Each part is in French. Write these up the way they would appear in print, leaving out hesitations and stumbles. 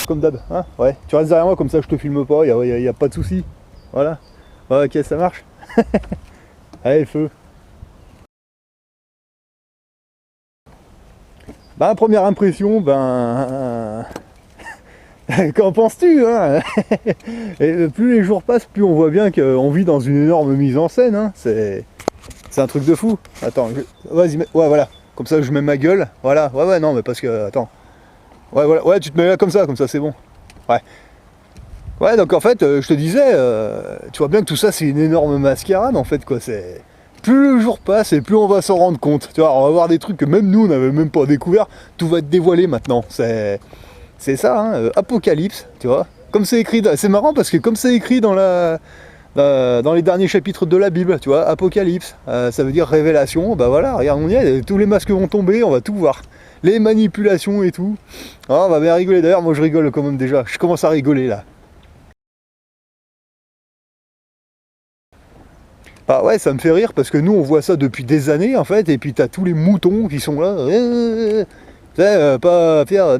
comme d'hab, hein. Ouais, tu restes derrière moi, comme ça je te filme pas, y a pas de souci. Voilà. Ouais, ok, ça marche. Allez, feu. Bah, première impression, qu'en penses-tu, hein? Et plus les jours passent, plus on voit bien qu'on vit dans une énorme mise en scène, hein. C'est un truc de fou. Attends, vas-y, ouais, voilà. Comme ça, je mets ma gueule. Voilà, ouais, non, mais parce que, attends. Ouais, voilà, ouais, tu te mets là comme ça, c'est bon. Ouais. Ouais, donc en fait, je te disais, tu vois bien que tout ça, c'est une énorme mascarade, en fait, quoi. C'est... Plus le jour passe et plus on va s'en rendre compte. Tu vois, on va voir des trucs que même nous, on n'avait même pas découvert. Tout va être dévoilé maintenant. C'est ça, hein, Apocalypse, tu vois. Comme c'est écrit, c'est marrant parce que comme c'est écrit dans les derniers chapitres de la Bible, tu vois, Apocalypse, ça veut dire révélation, bah voilà, regarde, on y est, tous les masques vont tomber, on va tout voir. Les manipulations et tout. Ah, on va bien rigoler, d'ailleurs, moi je rigole quand même déjà, je commence à rigoler là. Bah ouais, ça me fait rire parce que nous on voit ça depuis des années en fait, et puis t'as tous les moutons qui sont là, tu sais, pas faire,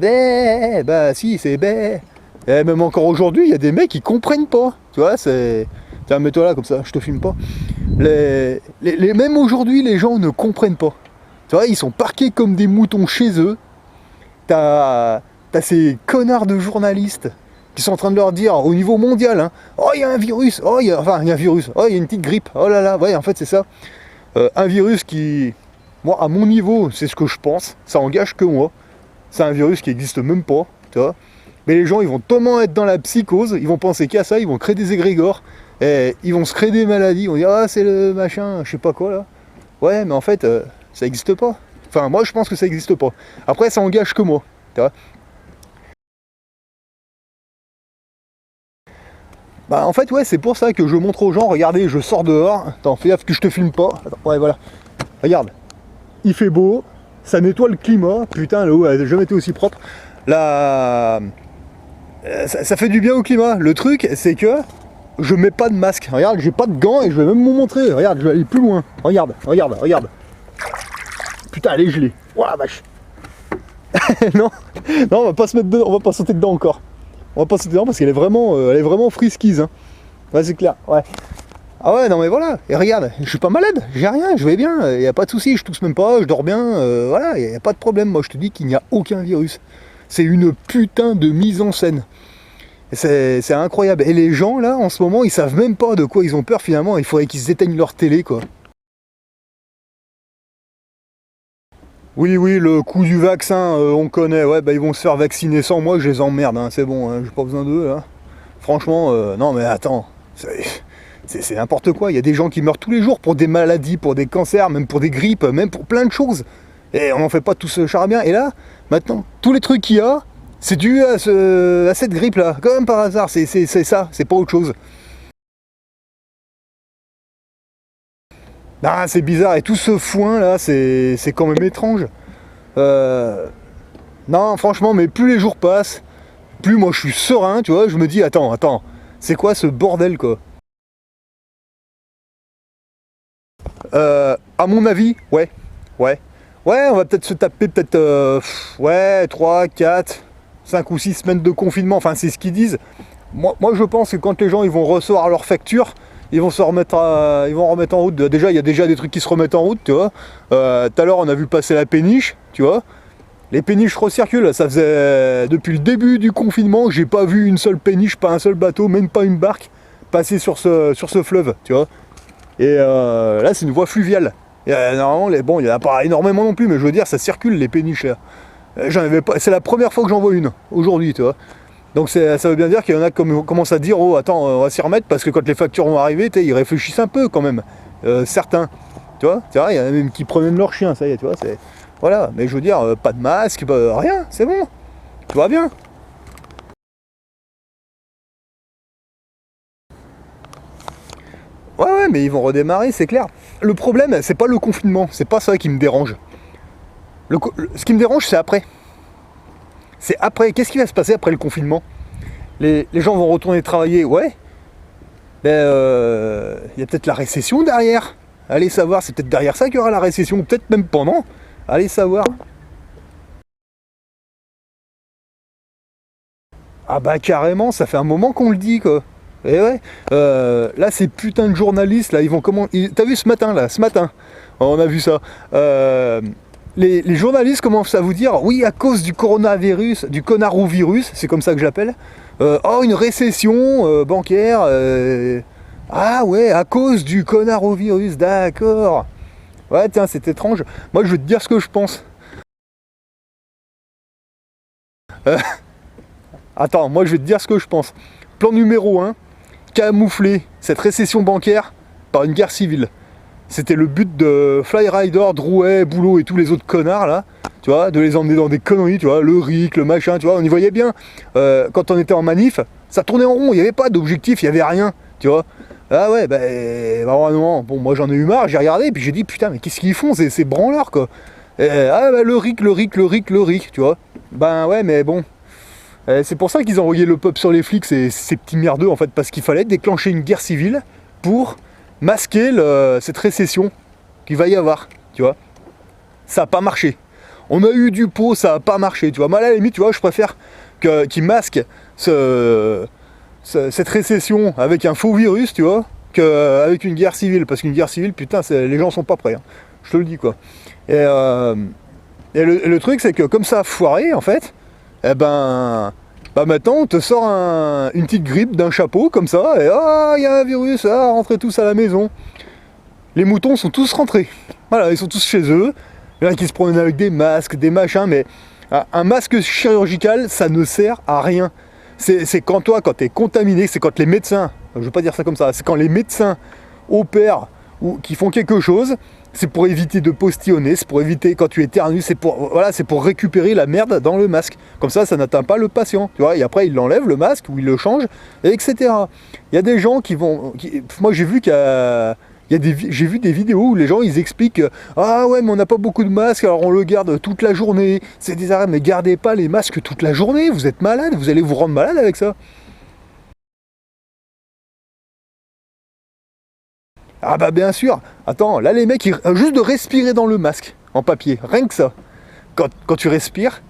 bah si, c'est bé. Et même encore aujourd'hui, il y a des mecs qui comprennent pas, tu vois, c'est... Tiens, mets-toi là comme ça, je te filme pas. Même aujourd'hui, les gens ne comprennent pas. Tu vois, ils sont parqués comme des moutons chez eux. T'as ces connards de journalistes qui sont en train de leur dire au niveau mondial, hein, oh il y a un virus, il y a un virus, oh il y a une petite grippe, oh là là, ouais en fait c'est ça. Un virus qui, moi à mon niveau, c'est ce que je pense, ça engage que moi. C'est un virus qui n'existe même pas, tu vois. Mais les gens ils vont tellement être dans la psychose, ils vont penser qu'à ça, ils vont créer des égrégores, et ils vont se créer des maladies, ils vont dire ah c'est le machin, je sais pas quoi là. Ouais mais en fait ça n'existe pas. Enfin moi je pense que ça n'existe pas. Après ça engage que moi, tu vois. Bah en fait ouais c'est pour ça que je montre aux gens, regardez je sors dehors, attends fais gaffe que je te filme pas, attends, ouais voilà, regarde, il fait beau, ça nettoie le climat, putain l'eau elle n'a jamais été aussi propre, là ça fait du bien au climat, le truc c'est que je mets pas de masque, regarde j'ai pas de gants et je vais même vous montrer, regarde je vais aller plus loin, regarde, putain elle est gelée, oh la vache. non, non on va pas se mettre dedans, on va pas sauter dedans encore. On va pas sauter dedans parce qu'elle est vraiment friskise. Hein. Ouais, c'est clair. Ouais. Ah ouais, non mais voilà. Et regarde, je suis pas malade, j'ai rien, je vais bien. Il n'y a pas de souci, je tousse même pas, je dors bien. Voilà, il n'y a pas de problème. Moi, je te dis qu'il n'y a aucun virus. C'est une putain de mise en scène. C'est incroyable. Et les gens là, en ce moment, ils savent même pas de quoi ils ont peur finalement. Il faudrait qu'ils éteignent leur télé, quoi. Oui, oui, le coup du vaccin, on connaît. Ouais, bah ils vont se faire vacciner sans moi, je les emmerde. Hein. C'est bon, hein, j'ai pas besoin d'eux. Hein. Franchement, non mais attends, c'est n'importe quoi. Il y a des gens qui meurent tous les jours pour des maladies, pour des cancers, même pour des grippes, même pour plein de choses. Et on n'en fait pas tout ce charabia. Et là, maintenant, tous les trucs qu'il y a, c'est dû à cette grippe-là. Comme par hasard, c'est ça, c'est pas autre chose. Ah, c'est bizarre. Et tout ce foin là, c'est quand même étrange. Euh, non, franchement, mais plus les jours passent, plus moi je suis serein, tu vois. Je me dis, attends, c'est quoi ce bordel quoi? À mon avis, ouais. Ouais, on va peut-être se taper peut-être ouais, 3, 4, 5 ou 6 semaines de confinement, enfin c'est ce qu'ils disent. Moi je pense que quand les gens ils vont recevoir leur facture, ils vont ils vont remettre en route. Déjà, il y a déjà des trucs qui se remettent en route, tu vois. Tout à l'heure, on a vu passer la péniche, tu vois. Les péniches recirculent, ça faisait depuis le début du confinement, j'ai pas vu une seule péniche, pas un seul bateau, même pas une barque passer sur ce fleuve, tu vois. Et là, c'est une voie fluviale. Et, normalement, bon, il n'y en a pas énormément non plus, mais je veux dire, ça circule les péniches là. J'en avais pas. C'est la première fois que j'en vois une aujourd'hui, tu vois. Donc ça veut bien dire qu'il y en a qui commencent à dire, oh attends, on va s'y remettre parce que quand les factures vont arriver, ils réfléchissent un peu quand même. Certains, tu vois. C'est vrai, il y en a même qui promènent leur chien, ça y est, tu vois. Voilà, mais je veux dire, pas de masque, rien, c'est bon. Tout va bien. Ouais, mais ils vont redémarrer, c'est clair. Le problème, c'est pas le confinement, c'est pas ça qui me dérange. Ce qui me dérange, c'est après. C'est après. Qu'est-ce qui va se passer après le confinement? Les gens vont retourner travailler, ouais. Ben, y a peut-être la récession derrière. Allez savoir, c'est peut-être derrière ça qu'il y aura la récession, ou peut-être même pendant. Allez savoir. Ah bah carrément, ça fait un moment qu'on le dit quoi. Et ouais, là ces putains de journalistes là, ils vont comment... T'as vu ce matin là, ce matin, on a vu ça. Les journalistes commencent à vous dire, oui à cause du coronavirus, du conarovirus, c'est comme ça que j'appelle. Oh une récession bancaire. Ah ouais, à cause du conarovirus, d'accord. Ouais tiens, c'est étrange. Moi je vais te dire ce que je pense. Attends, moi je vais te dire ce que je pense. Plan numéro un, camoufler cette récession bancaire par une guerre civile. C'était le but de Flyrider, Drouet, Boulot et tous les autres connards là, tu vois, de les emmener dans des conneries, tu vois, le RIC, le machin, tu vois, on y voyait bien. Quand on était en manif, ça tournait en rond, il n'y avait pas d'objectif, il n'y avait rien, tu vois. Ah ouais, bah vraiment, bon moi j'en ai eu marre, j'ai regardé, puis j'ai dit putain mais qu'est-ce qu'ils font, ces branleurs quoi. Ah bah le RIC, le RIC, le RIC, le RIC, tu vois. Ben ouais mais bon. C'est pour ça qu'ils ont envoyé le peuple sur les flics, ces petits merdeux en fait, parce qu'il fallait déclencher une guerre civile pour masquer cette récession qu'il va y avoir, tu vois. Ça n'a pas marché. On a eu du pot, ça n'a pas marché, tu vois. Moi, à la limite, tu vois, je préfère qu'ils masquent cette récession avec un faux virus, tu vois, qu'avec une guerre civile. Parce qu'une guerre civile, putain, les gens sont pas prêts. Hein. Je te le dis, quoi. Et le truc, c'est que comme ça a foiré, en fait, eh ben... Bah maintenant on te sort une petite grippe d'un chapeau comme ça, et ah il y a un virus, ah rentrez tous à la maison. Les moutons sont tous rentrés. Voilà, ils sont tous chez eux. Il y en a qui se promènent avec des masques, des machins, mais un masque chirurgical, ça ne sert à rien. C'est quand toi, quand tu es contaminé, c'est quand les médecins, je ne veux pas dire ça comme ça, c'est quand les médecins opèrent ou qui font quelque chose, c'est pour éviter de postillonner, c'est pour éviter quand tu éternues, c'est pour récupérer la merde dans le masque. Comme ça n'atteint pas le patient, tu vois. Et après, il l'enlève le masque ou il le change, etc. Il y a des gens qui vont, moi j'ai vu j'ai vu des vidéos où les gens ils expliquent ah ouais mais on n'a pas beaucoup de masques alors on le garde toute la journée. C'est des arrêts, mais gardez pas les masques toute la journée, vous êtes malade, vous allez vous rendre malade avec ça. Ah bah bien sûr. Attends, là les mecs, juste de respirer dans le masque, en papier, rien que ça. Quand tu respires,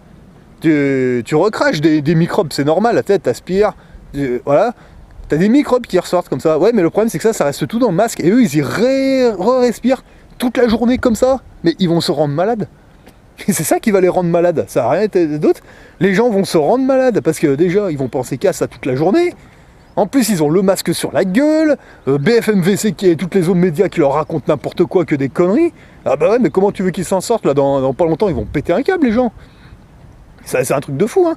tu recraches des microbes, c'est normal, la tête t'aspires, voilà. T'as des microbes qui ressortent comme ça. Ouais, mais le problème c'est que ça reste tout dans le masque, et eux ils y respirent toute la journée comme ça, mais ils vont se rendre malades. Et c'est ça qui va les rendre malades, ça n'a rien été d'autre. Les gens vont se rendre malades, parce que déjà, ils vont penser qu'à ça toute la journée. En plus, ils ont le masque sur la gueule, BFMVC et toutes les autres médias qui leur racontent n'importe quoi que des conneries. Ah bah ouais, mais comment tu veux qu'ils s'en sortent là dans pas longtemps, ils vont péter un câble les gens. C'est un truc de fou, hein.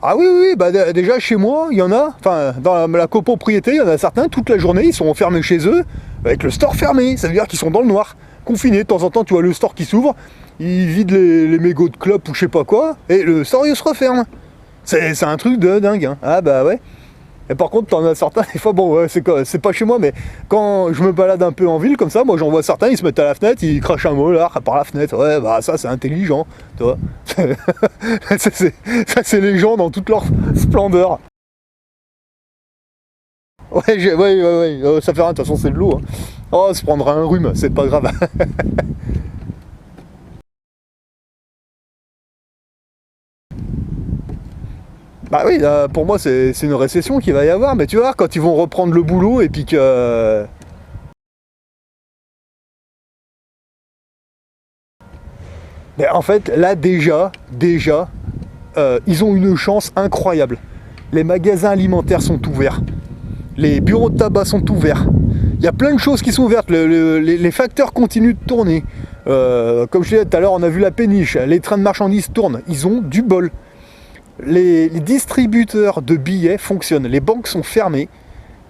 Ah oui, oui, oui, bah déjà chez moi, il y en a, enfin dans la copropriété, il y en a certains, toute la journée, ils sont enfermés chez eux, avec le store fermé, ça veut dire qu'ils sont dans le noir, confinés. De temps en temps, tu vois le store qui s'ouvre, ils vident les mégots de clopes ou je sais pas quoi, et le store il se referme. C'est un truc de dingue, hein. Ah bah ouais. Et par contre, t'en as certains, des fois, bon, ouais, c'est pas chez moi, mais quand je me balade un peu en ville comme ça, moi j'en vois certains, ils se mettent à la fenêtre, ils crachent un mot là, par la fenêtre. Ouais, bah ça c'est intelligent, tu vois. Ça c'est les gens dans toute leur splendeur. Ouais, ouais, ça fait rien, de toute façon c'est de l'eau. Hein. Oh, se prendra un rhume, c'est pas grave. Bah oui, pour moi c'est une récession qu'il va y avoir, mais tu vois, quand ils vont reprendre le boulot et puis que... Mais en fait, là déjà, ils ont une chance incroyable. Les magasins alimentaires sont ouverts, les bureaux de tabac sont ouverts, il y a plein de choses qui sont ouvertes, les facteurs continuent de tourner. Comme je disais tout à l'heure, on a vu la péniche, les trains de marchandises tournent, ils ont du bol. Les distributeurs de billets fonctionnent. Les banques sont fermées,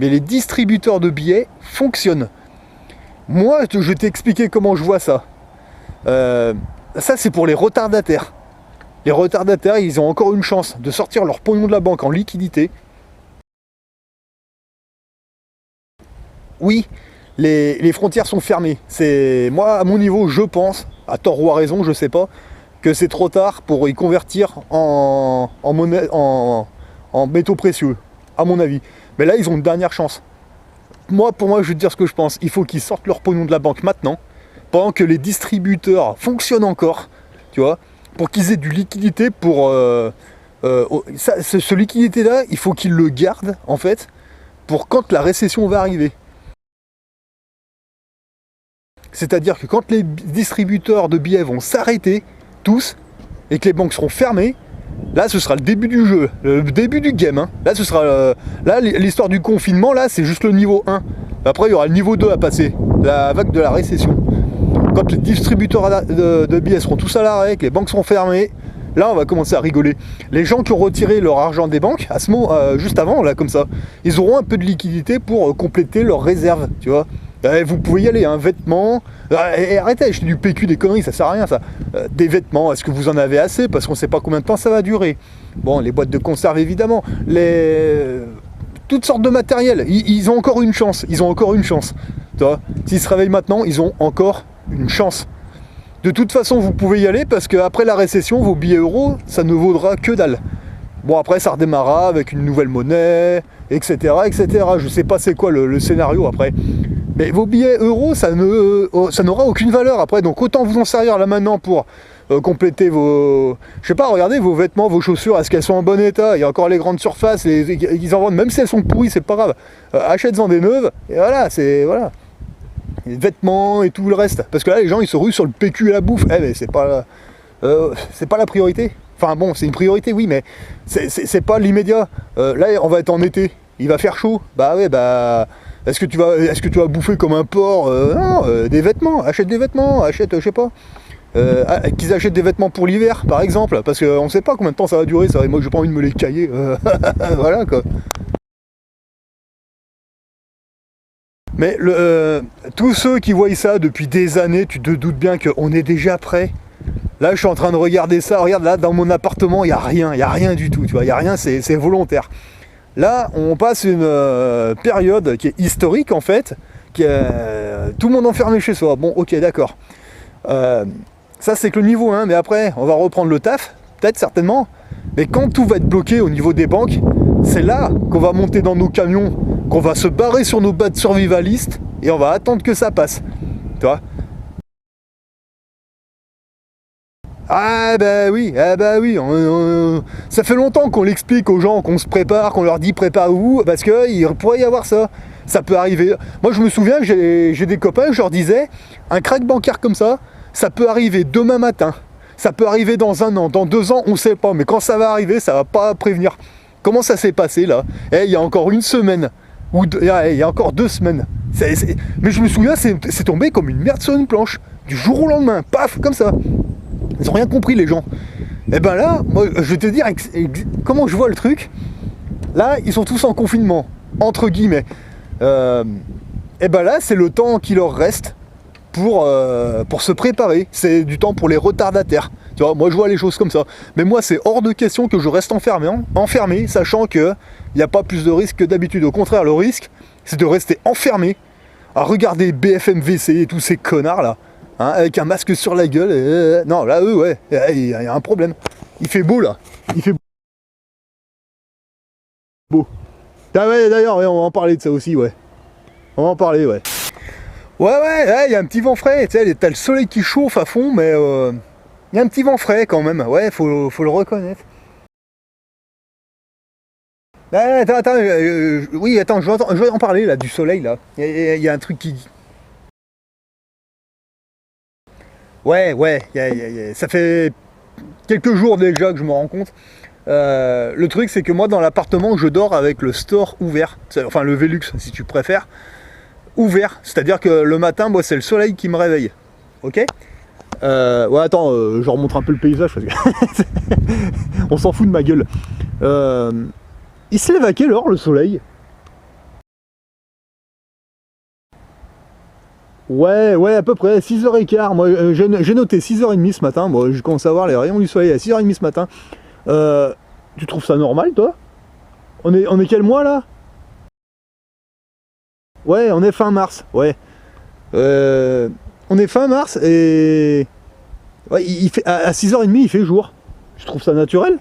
mais les distributeurs de billets fonctionnent. Moi, je vais t'expliquer comment je vois ça. Ça, c'est pour les retardataires. Les retardataires, ils ont encore une chance de sortir leur pognon de la banque en liquidité. Oui, les frontières sont fermées. Moi, à mon niveau, je pense, à tort ou à raison, je sais pas, que c'est trop tard pour y convertir en monnaie, en métaux précieux, à mon avis. Mais là, ils ont une dernière chance. Pour moi, je vais te dire ce que je pense. Il faut qu'ils sortent leur pognon de la banque maintenant, pendant que les distributeurs fonctionnent encore, tu vois. pour qu'ils aient du liquidité pour... ce liquidité-là, il faut qu'ils le gardent, en fait, pour quand la récession va arriver. C'est-à-dire que quand les distributeurs de billets vont s'arrêter, tous, et que les banques seront fermées, là ce sera le début du jeu, le début du game. Hein. Là ce sera là l'histoire du confinement, là c'est juste le niveau 1. Après il y aura le niveau 2 à passer, la vague de la récession. Quand les distributeurs de billets seront tous à l'arrêt, que les banques seront fermées, là on va commencer à rigoler. Les gens qui ont retiré leur argent des banques, à ce moment, juste avant, là comme ça, ils auront un peu de liquidité pour compléter leurs réserves, tu vois. Vous pouvez y aller, hein, vêtements. Et arrêtez d'acheter du PQ, des conneries, ça sert à rien ça. Des vêtements, est-ce que vous en avez assez? Parce qu'on ne sait pas combien de temps ça va durer. Bon, les boîtes de conserve évidemment. Toutes sortes de matériel. Ils ont encore une chance. Ils ont encore une chance. Tu vois, s'ils se réveillent maintenant, ils ont encore une chance. De toute façon, vous pouvez y aller parce qu'après la récession, vos billets euros, ça ne vaudra que dalle. Bon, après, ça redémarrera avec une nouvelle monnaie, etc. etc. Je sais pas c'est quoi le scénario après. Mais vos billets euros, ça n'aura aucune valeur après. Donc autant vous en servir là maintenant pour compléter vos... Je sais pas, regardez vos vêtements, vos chaussures, est-ce qu'elles sont en bon état? Il y a encore les grandes surfaces, ils en vendent, même si elles sont pourries, c'est pas grave. Achète-en des neuves, et voilà, c'est... Voilà. Les vêtements et tout le reste. Parce que là, les gens, ils se ruent sur le PQ et la bouffe. Eh, mais c'est pas la priorité. Enfin bon, c'est une priorité, oui, mais c'est pas l'immédiat. Là, on va être en été. Il va faire chaud. Bah ouais, bah... Est-ce que tu vas bouffer comme un porc? Non, des vêtements. Achète des vêtements. Achète, je sais pas. Qu'ils achètent des vêtements pour l'hiver, par exemple. Parce qu'on sait pas combien de temps ça va durer. Ça. Moi, j'ai pas envie de me les cailler. Voilà, quoi. Mais tous ceux qui voient ça depuis des années, tu te doutes bien qu'on est déjà prêt. Là, je suis en train de regarder ça. Regarde, là, dans mon appartement, il n'y a rien du tout. Tu vois, il n'y a rien, c'est volontaire. Là, on passe une période qui est historique, en fait. Tout le monde enfermé chez soi. Bon, ok, d'accord. Ça, c'est que le niveau 1. Mais après, on va reprendre le taf. Peut-être, certainement. Mais quand tout va être bloqué au niveau des banques, c'est là qu'on va monter dans nos camions, qu'on va se barrer sur nos battes survivalistes et on va attendre que ça passe. Tu vois? Ah bah oui, ça fait longtemps qu'on l'explique aux gens, qu'on se prépare, qu'on leur dit préparez-vous, parce qu'il pourrait y avoir ça. Ça peut arriver. Moi je me souviens, j'ai des copains, je leur disais, un crack bancaire comme ça peut arriver demain matin. Ça peut arriver dans 1 an, dans 2 ans, on ne sait pas, mais quand ça va arriver, ça ne va pas prévenir. Comment ça s'est passé là? Il y a encore 1 semaine, ou il y a encore 2 semaines. Mais je me souviens, c'est tombé comme une merde sur une planche, du jour au lendemain, paf, comme ça. Ils n'ont rien compris les gens. Et ben là, moi, je vais te dire comment je vois le truc. Là, ils sont tous en confinement, entre guillemets. Et ben là, c'est le temps qui leur reste pour se préparer. C'est du temps pour les retardataires. Tu vois, moi je vois les choses comme ça. Mais moi, c'est hors de question que je reste enfermé, sachant qu'il n'y a pas plus de risque que d'habitude. Au contraire, le risque, c'est de rester enfermé à regarder BFM-VC et tous ces connards là. Hein, avec un masque sur la gueule. Non, là, eux, ouais, il y a un problème. Il fait beau, là. Il fait beau. Ah ouais, d'ailleurs, ouais, on va en parler de ça aussi, ouais. On va en parler, ouais. Ouais, il y a un petit vent frais. Tu sais, t'as le soleil qui chauffe à fond, mais il y a un petit vent frais quand même. Ouais, faut le reconnaître. Attends, oui, attends, je vais en parler, là, du soleil, là. Il y a un truc qui... Ouais, ça fait quelques jours déjà que je me rends compte. Le truc, c'est que moi, dans l'appartement, je dors avec le store ouvert. Enfin, le Velux, si tu préfères. Ouvert. C'est-à-dire que le matin, moi, c'est le soleil qui me réveille. Ok? Ouais, attends, je remonte un peu le paysage parce que on s'en fout de ma gueule. Il se lève à quelle heure, le soleil? Ouais, à peu près, 6h15. Moi, j'ai noté 6h30 ce matin. Moi, je commence à voir les rayons du soleil à 6h30 ce matin. Tu trouves ça normal, toi? On est quel mois, là? Ouais, on est fin mars, ouais. On est fin mars et... Ouais, il fait, à 6h30, il fait jour. Je trouve ça naturel.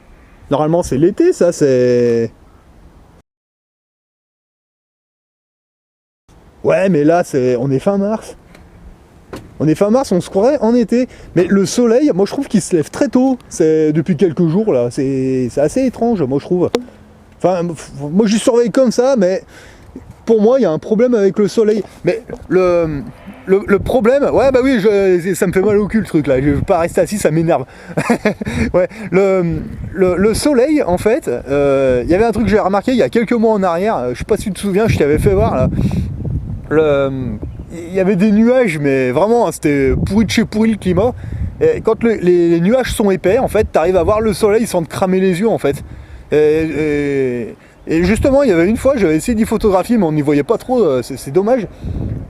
Normalement, c'est l'été, ça, c'est... Ouais, mais là, on est fin mars. On est fin mars, on se croirait en été. Mais le soleil, moi je trouve qu'il se lève très tôt. C'est depuis quelques jours là. C'est assez étrange, moi je trouve. Enfin, moi je surveille comme ça, mais pour moi il y a un problème avec le soleil. Mais le problème, ouais bah oui, ça me fait mal au cul le truc là. Je veux pas rester assis, ça m'énerve. Ouais, le soleil en fait, il y avait un truc que j'ai remarqué il y a quelques mois en arrière. Je sais pas si tu te souviens, je t'avais fait voir là. Il y avait des nuages, mais vraiment, hein, c'était pourri de chez pourri le climat. Et quand les nuages sont épais, en fait, t'arrives à voir le soleil sans te cramer les yeux, en fait. Et justement, il y avait une fois, j'avais essayé d'y photographier, mais on n'y voyait pas trop, c'est dommage.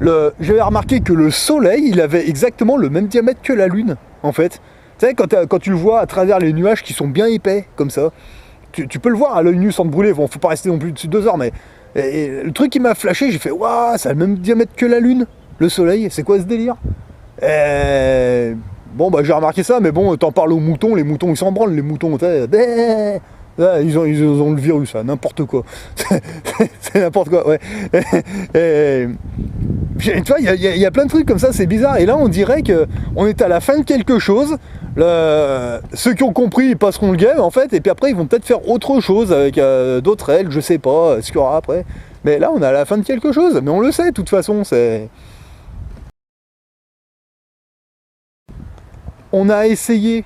J'avais remarqué que le soleil, il avait exactement le même diamètre que la lune, en fait. Tu sais, quand tu le vois à travers les nuages qui sont bien épais, comme ça, tu peux le voir à l'œil nu sans te brûler. Bon, faut pas rester non plus dessus de 2 heures, mais... Et le truc qui m'a flashé, j'ai fait waouh, ça a le même diamètre que la lune, le soleil, c'est quoi ce délire? Bon bah j'ai remarqué ça, mais bon, t'en parles aux moutons, les moutons ils s'en branlent, les moutons, ils ont le virus, là, n'importe quoi. C'est n'importe quoi, ouais. Tu vois, il y a plein de trucs comme ça, c'est bizarre. Et là, on dirait qu'on est à la fin de quelque chose. Ceux qui ont compris, ils passeront le game, en fait. Et puis après, ils vont peut-être faire autre chose avec d'autres règles, je sais pas ce qu'il y aura après. Mais là, on est à la fin de quelque chose. Mais on le sait, de toute façon, c'est... On a essayé.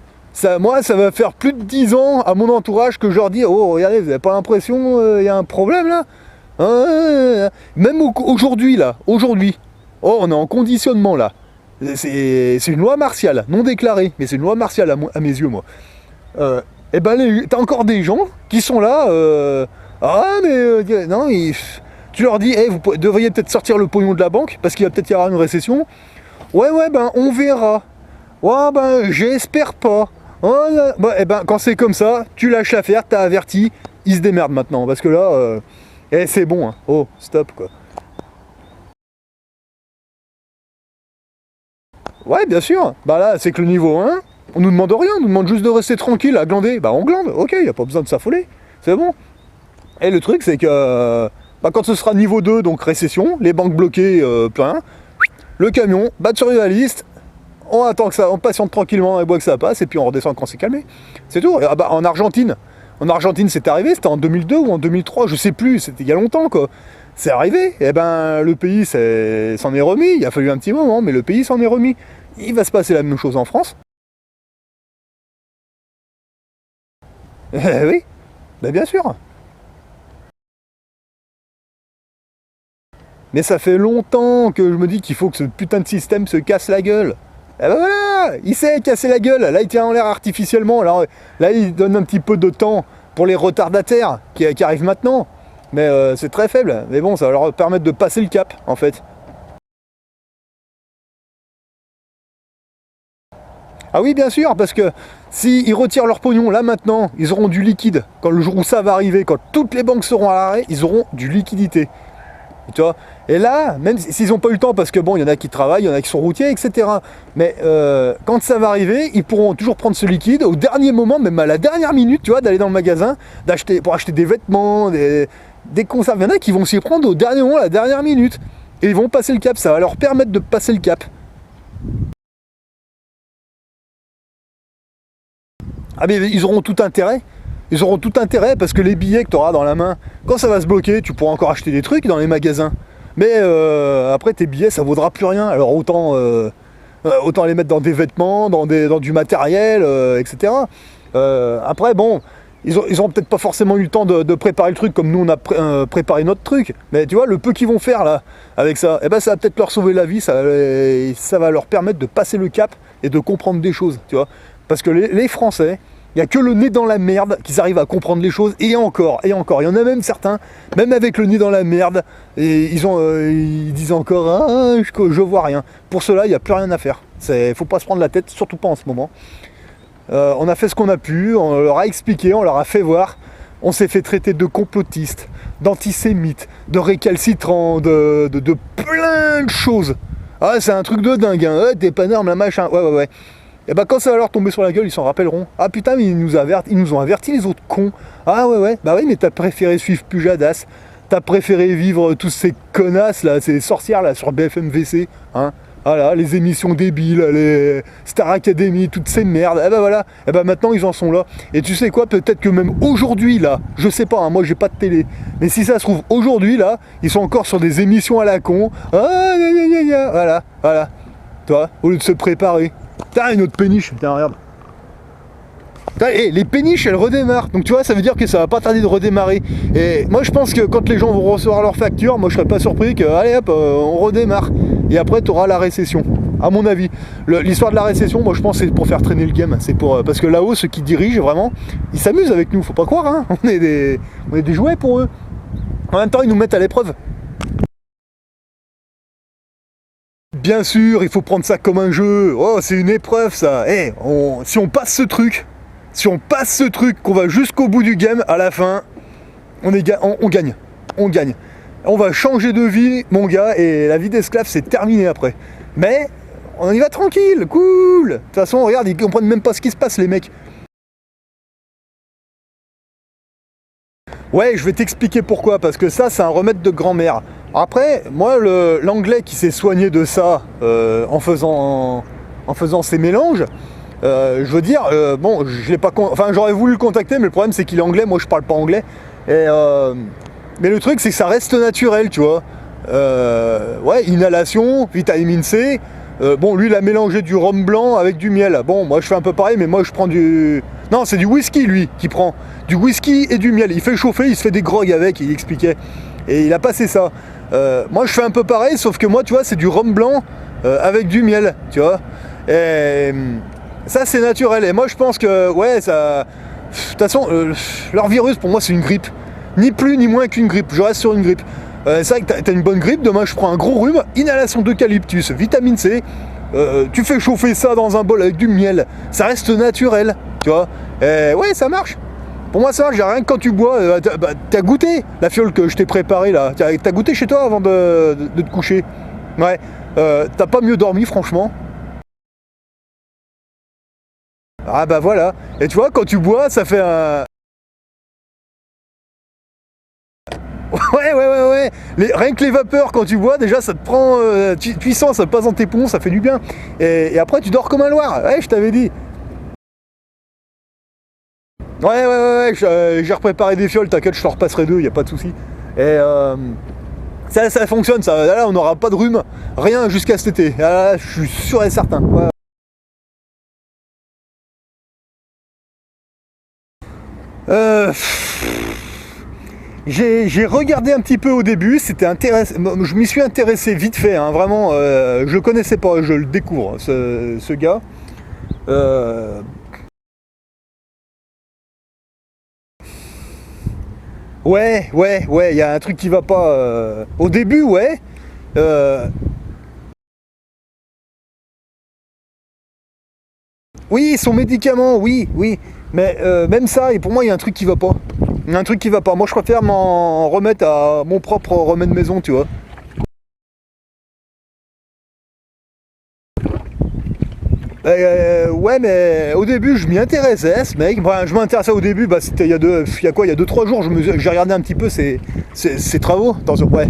Moi, ça va faire plus de 10 ans à mon entourage que je leur dis, oh, regardez, vous n'avez pas l'impression il y a un problème, là? Même aujourd'hui, là, aujourd'hui, oh, on est en conditionnement, là. C'est une loi martiale, non déclarée, mais c'est une loi martiale à mes yeux, moi. Et ben, t'as encore des gens qui sont là, ah, mais, non, tu leur dis, hey, vous devriez peut-être sortir le pognon de la banque, parce qu'il va peut-être y avoir une récession. Ouais, ben, on verra. Ouais, ben, j'espère pas. Oh, bah, et ben, quand c'est comme ça, tu lâches l'affaire, t'as averti, ils se démerdent maintenant, parce que là, c'est bon, hein. Oh, stop, quoi. Ouais, bien sûr. Bah là, c'est que le niveau 1, on nous demande rien, on nous demande juste de rester tranquille à glander. Bah on glande, ok, y a pas besoin de s'affoler, c'est bon. Et le truc, c'est que bah, quand ce sera niveau 2, donc récession, les banques bloquées, plein, le camion, bat sur la liste, on attend que ça, on patiente tranquillement et boit que ça passe, et puis on redescend quand c'est calmé. C'est tout. Ah bah, en Argentine, c'est arrivé, c'était en 2002 ou en 2003, je sais plus, c'était il y a longtemps, quoi. C'est arrivé, et ben le pays s'en est remis, il a fallu un petit moment, mais le pays s'en est remis. Il va se passer la même chose en France. Oui, ben bien sûr. Mais ça fait longtemps que je me dis qu'il faut que ce putain de système se casse la gueule. Et ben voilà, il s'est cassé la gueule, là il tient en l'air artificiellement, alors là il donne un petit peu de temps pour les retardataires qui arrivent maintenant. Mais c'est très faible, mais bon, ça va leur permettre de passer le cap, en fait. Ah oui, bien sûr, parce que s'ils retirent leur pognon là maintenant, ils auront du liquide. Quand le jour où ça va arriver, quand toutes les banques seront à l'arrêt, ils auront du liquidité. Tu vois. Et là, même s'ils n'ont pas eu le temps, parce que bon, il y en a qui travaillent, il y en a qui sont routiers, etc. Mais quand ça va arriver, ils pourront toujours prendre ce liquide au dernier moment, même à la dernière minute, tu vois, d'aller dans le magasin, pour acheter des vêtements, des conserves. Il y en a qui vont s'y prendre au dernier moment, à la dernière minute. Et ils vont passer le cap, ça va leur permettre de passer le cap. Ah mais ils auront tout intérêt. Ils auront tout intérêt parce que les billets que tu auras dans la main, quand ça va se bloquer, tu pourras encore acheter des trucs dans les magasins. Mais après tes billets ça vaudra plus rien. Alors autant les mettre dans des vêtements, dans du matériel, etc. Après bon, ils auront peut-être pas forcément eu le temps de préparer le truc comme nous on a préparé notre truc. Mais tu vois, le peu qu'ils vont faire là avec ça, eh ben, ça va peut-être leur sauver la vie, ça va leur permettre de passer le cap et de comprendre des choses, tu vois. Parce que les Français, il n'y a que le nez dans la merde qu'ils arrivent à comprendre les choses, et encore. Il y en a même certains, même avec le nez dans la merde, et ils disent encore « Ah, je vois rien ». Pour cela, il n'y a plus rien à faire. Il faut pas se prendre la tête, surtout pas en ce moment. On a fait ce qu'on a pu, on leur a expliqué, on leur a fait voir. On s'est fait traiter de complotistes, d'antisémites, de récalcitrants, de plein de choses. Ah, c'est un truc de dingue, hein. Ouais, t'es pas norme, la machin. Ouais. Et bah quand ça va leur tomber sur la gueule, ils s'en rappelleront. Ah putain, mais ils nous ont avertis les autres cons. Ah ouais, bah oui, mais t'as préféré suivre Pujadas. T'as préféré vivre tous ces connasses là, ces sorcières là sur BFM VC, hein. Voilà, les émissions débiles, les Star Academy, toutes ces merdes, et ben voilà, et ben maintenant ils en sont là. Et tu sais quoi, peut-être que même aujourd'hui là, je sais pas, hein, moi j'ai pas de télé, mais si ça se trouve aujourd'hui là, ils sont encore sur des émissions à la con, ah, gna, gna, gna, gna. Voilà, voilà, toi, au lieu de se préparer. Putain, une autre péniche, putain, regarde. Et les péniches elles redémarrent, donc tu vois ça veut dire que ça va pas tarder de redémarrer. Et moi je pense que quand les gens vont recevoir leur facture, moi je serais pas surpris que allez hop on redémarre. Et après tu auras la récession, à mon avis. L'histoire de la récession, moi je pense c'est pour faire traîner le game, c'est pour parce que là-haut ceux qui dirigent vraiment, ils s'amusent avec nous, faut pas croire hein. On est des jouets pour eux. En même temps ils nous mettent à l'épreuve. Bien sûr, il faut prendre ça comme un jeu. Oh, c'est une épreuve ça. Eh, si on passe ce truc, qu'on va jusqu'au bout du game, à la fin, on gagne. On gagne. On va changer de vie, mon gars, et la vie d'esclave, c'est terminé après. Mais, on y va tranquille, cool. De toute façon, regarde, ils comprennent même pas ce qui se passe, les mecs. Ouais, je vais t'expliquer pourquoi, parce que ça, c'est un remède de grand-mère. Après, moi, l'anglais qui s'est soigné de ça en faisant ces mélanges, je veux dire, bon, je l'ai pas, enfin, j'aurais voulu le contacter, mais le problème c'est qu'il est anglais, moi je parle pas anglais. Et, mais le truc c'est que ça reste naturel, tu vois. Ouais, inhalation, vitamine C. Bon, lui il a mélangé du rhum blanc avec du miel. Bon, moi je fais un peu pareil, mais moi je prends du... Non, c'est du whisky lui qui prend. Du whisky et du miel. Il fait chauffer, il se fait des grogs avec, il expliquait. Et il a passé ça. Moi je fais un peu pareil, sauf que moi tu vois c'est du rhum blanc avec du miel, tu vois. Et ça c'est naturel. Et moi je pense que ouais ça... De toute façon, leur virus pour moi c'est une grippe. Ni plus ni moins qu'une grippe, je reste sur une grippe. C'est vrai que t'as une bonne grippe, demain je prends un gros rhume, inhalation d'eucalyptus, vitamine C, tu fais chauffer ça dans un bol avec du miel, ça reste naturel, tu vois. Et ouais ça marche. Pour moi ça marche, rien que quand tu bois, t'as goûté la fiole que je t'ai préparée là, t'as goûté chez toi avant de te coucher. Ouais, t'as pas mieux dormi franchement. Ah bah voilà, et tu vois quand tu bois ça fait un... Ouais. Rien que les vapeurs quand tu bois déjà ça te prend puissance, ça passe dans tes poumons, ça fait du bien. Et après tu dors comme un loir, ouais je t'avais dit. Ouais, j'ai repréparé des fioles, t'inquiète, je te repasserai deux, y a pas de souci. Et ça fonctionne, ça. Là, on n'aura pas de rhume, rien jusqu'à cet été. Là, je suis sûr et certain. Ouais. Euh, j'ai regardé un petit peu au début, c'était intéressant. Je m'y suis intéressé vite fait, hein, vraiment. Je le connaissais pas, je le découvre, ce gars. Euh, ouais, il y a un truc qui va pas. Au début, ouais. Euh, oui, son médicament, oui. Mais même ça, et pour moi, il y a un truc qui va pas. Il y a un truc qui va pas. Moi, je préfère m'en remettre à mon propre remède maison, tu vois. Ouais, mais au début, je m'y intéressais, ce mec. Enfin, je m'intéressais au début, bah, c'était il y a quoi, il y a 2-3 jours, j'ai regardé un petit peu ses travaux. Attention, ouais.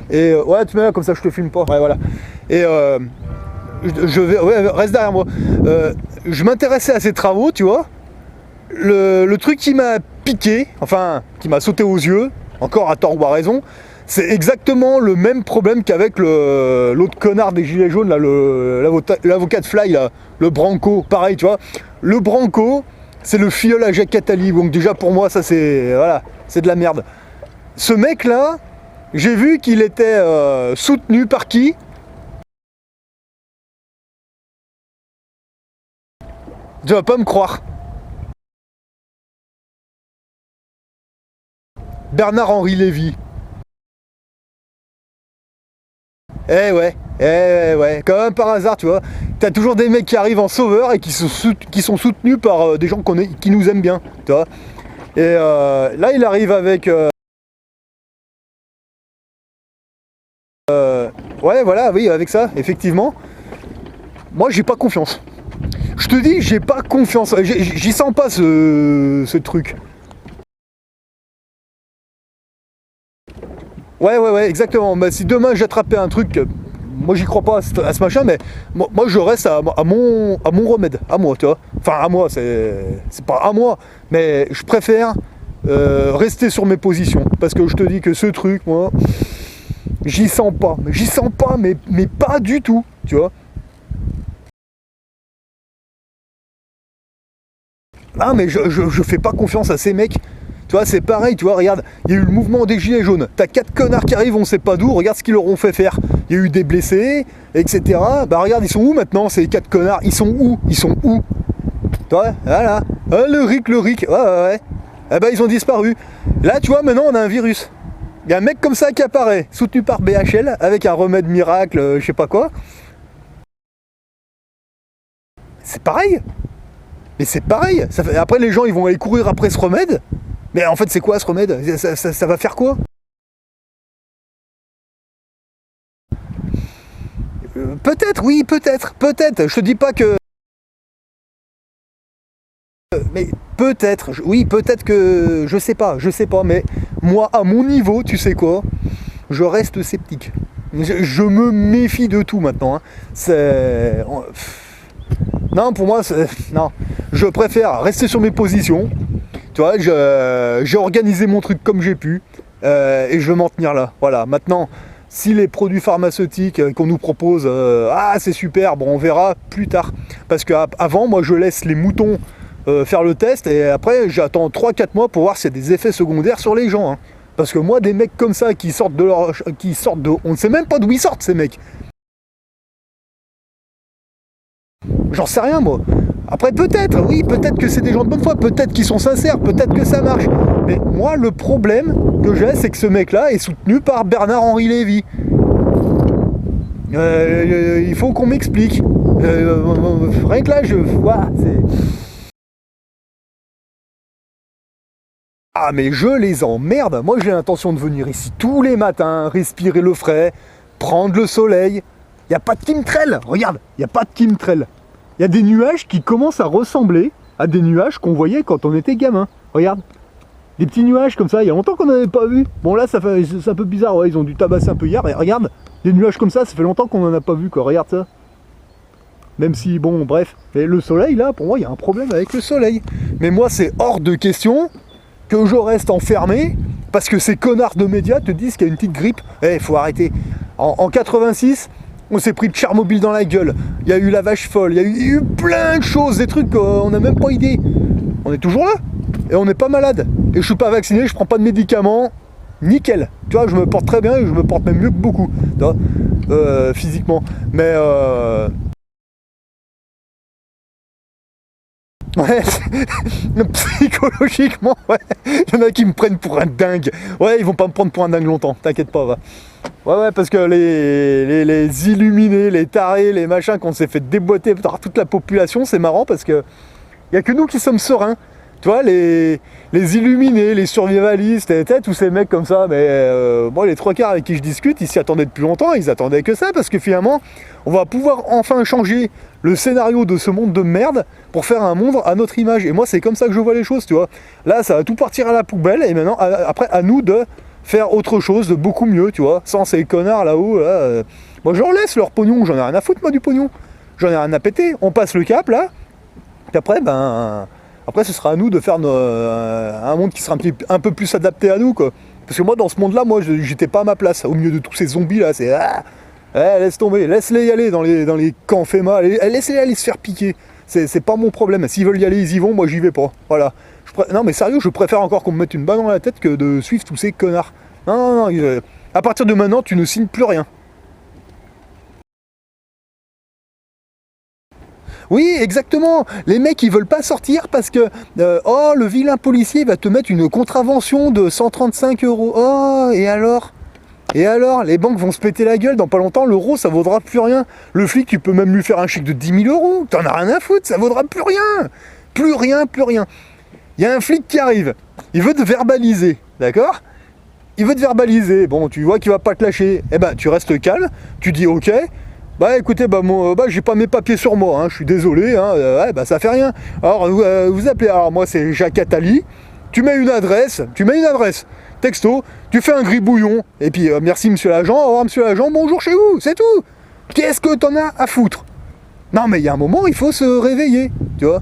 Et ouais, tu mets là, comme ça, je te filme pas. Ouais, voilà. Et ouais, reste derrière moi. Je m'intéressais à ses travaux, tu vois. Le truc qui m'a piqué, enfin, qui m'a sauté aux yeux, encore à tort ou à raison, c'est exactement le même problème qu'avec l'autre connard des gilets jaunes, là, l'avocat de Fly, là, le Branco, pareil, tu vois. Le Branco, c'est le filleul à Jacques Attali, donc déjà pour moi, ça c'est, voilà, c'est de la merde. Ce mec-là, j'ai vu qu'il était soutenu par qui? Tu vas pas me croire. Bernard-Henri Lévy. Ouais, comme même par hasard, tu vois. T'as toujours des mecs qui arrivent en sauveur et qui sont soutenus par des gens qui nous aiment bien, tu vois. Et là, il arrive avec... ouais, voilà, oui, avec ça, effectivement. Moi, j'ai pas confiance. Je te dis, j'ai pas confiance. J'y sens pas ce truc. Ouais, exactement. Bah, si demain j'attrapais un truc moi j'y crois pas à ce machin, mais moi je reste à mon remède, à moi, tu vois. Enfin à moi, c'est pas à moi, mais je préfère rester sur mes positions, parce que je te dis que ce truc, moi, j'y sens pas, mais pas du tout, tu vois. Ah mais je fais pas confiance à ces mecs. Tu vois, c'est pareil, tu vois, regarde, il y a eu le mouvement des gilets jaunes. T'as 4 connards qui arrivent, on sait pas d'où, regarde ce qu'ils leur ont fait faire. Il y a eu des blessés, etc. Bah regarde, ils sont où maintenant, ces 4 connards? Ils sont où? Ils sont où? Tu vois, voilà. Ah, le RIC, ouais. Eh ben ils ont disparu. Là, tu vois, maintenant on a un virus. Il y a un mec comme ça qui apparaît, soutenu par BHL, avec un remède miracle, je sais pas quoi. C'est pareil. Mais c'est pareil. Après, les gens, ils vont aller courir après ce remède. Mais en fait, c'est quoi ce remède? Ça va faire quoi? Peut-être, oui, peut-être. Je te dis pas que... Mais peut-être, oui, peut-être que... Je sais pas, mais moi, à mon niveau, tu sais quoi? Je reste sceptique. Je me méfie de tout maintenant. Hein. C'est... Non, pour moi, non. Je préfère rester sur mes positions. Tu vois, j'ai organisé mon truc comme j'ai pu. Et je veux m'en tenir là. Voilà, maintenant, si les produits pharmaceutiques qu'on nous propose, ah c'est super, bon on verra plus tard. Parce qu'avant, moi je laisse les moutons faire le test et après j'attends 3-4 mois pour voir s'il y a des effets secondaires sur les gens. Hein. Parce que moi, des mecs comme ça qui sortent de... On ne sait même pas d'où ils sortent ces mecs. J'en sais rien moi. Après peut-être, oui, peut-être que c'est des gens de bonne foi, peut-être qu'ils sont sincères, peut-être que ça marche. Mais moi le problème que j'ai, c'est que ce mec-là est soutenu par Bernard-Henri Lévy. Il faut qu'on m'explique. Rien que là, je vois, c'est... Ah mais je les emmerde. Moi j'ai l'intention de venir ici tous les matins, respirer le frais, prendre le soleil. Il n'y a pas de chemtrail, regarde, il n'y a pas de chemtrail. Il y a des nuages qui commencent à ressembler à des nuages qu'on voyait quand on était gamin. Regarde, des petits nuages comme ça, il y a longtemps qu'on n'avait pas vu. Bon là, c'est un peu bizarre, ouais, ils ont dû tabasser un peu hier, mais regarde, des nuages comme ça fait longtemps qu'on n'en a pas vu, quoi. Regarde ça. Même si, bon, bref. Mais le soleil, là, pour moi, il y a un problème avec le soleil. Mais moi, c'est hors de question que je reste enfermé parce que ces connards de médias te disent qu'il y a une petite grippe. Eh, faut arrêter. En 86... on s'est pris de Tchernobyl dans la gueule, il y a eu la vache folle, il y a eu plein de choses, des trucs qu'on n'a même pas idée. On est toujours là, et on n'est pas malade. Et je suis pas vacciné, je prends pas de médicaments, nickel. Tu vois, je me porte très bien, et je me porte même mieux que beaucoup, tu vois, physiquement. Mais ouais, psychologiquement, ouais. Il y en a qui me prennent pour un dingue. Ouais, ils vont pas me prendre pour un dingue longtemps, t'inquiète pas, va. Ouais, parce que les illuminés, les tarés, les machins qu'on s'est fait déboîter par toute la population, c'est marrant parce que y a que nous qui sommes sereins. Tu vois, les illuminés, les survivalistes, tous ces mecs comme ça, mais moi, les 3 quarts avec qui je discute, ils s'y attendaient depuis longtemps, ils attendaient que ça, parce que finalement, on va pouvoir enfin changer le scénario de ce monde de merde pour faire un monde à notre image. Et moi, c'est comme ça que je vois les choses, tu vois. Là, ça va tout partir à la poubelle, et maintenant, après, à nous de faire autre chose de beaucoup mieux, tu vois, sans ces connards là-haut, là. Moi, je leur laisse leur pognon, j'en ai rien à foutre, moi, du pognon. J'en ai rien à péter. On passe le cap, là, puis après, après, ce sera à nous de faire un monde qui sera un peu plus adapté à nous, quoi. Parce que moi, dans ce monde-là, moi, j'étais pas à ma place. Au milieu de tous ces zombies-là, c'est... Ah, laisse tomber, laisse-les y aller dans les camps FEMA, laisse-les aller se faire piquer. C'est pas mon problème. S'ils veulent y aller, ils y vont, moi, j'y vais pas. Voilà. Non, mais sérieux, je préfère encore qu'on me mette une balle dans la tête que de suivre tous ces connards. Non, à partir de maintenant, tu ne signes plus rien. Oui, exactement. Les mecs, ils veulent pas sortir parce que oh, le vilain policier va te mettre une contravention de 135 euros. Oh, et alors? Et alors? Les banques vont se péter la gueule. Dans pas longtemps, l'euro, ça vaudra plus rien. Le flic, tu peux même lui faire un chèque de 10 000 euros. T'en as rien à foutre, ça vaudra plus rien. Plus rien, plus rien. Il y a un flic qui arrive. Il veut te verbaliser, d'accord? Il veut te verbaliser. Bon, tu vois qu'il va pas te lâcher. Eh ben, tu restes calme. Tu dis OK. Bah écoutez, moi, j'ai pas mes papiers sur moi, hein, je suis désolé, hein, ouais, bah ça fait rien. Alors vous appelez, alors moi c'est Jacques Attali, tu mets une adresse, texto, tu fais un gribouillon, et puis merci monsieur l'agent, au revoir monsieur l'agent, bonjour chez vous, c'est tout. Qu'est-ce que t'en as à foutre? Non mais il y a un moment, il faut se réveiller, tu vois.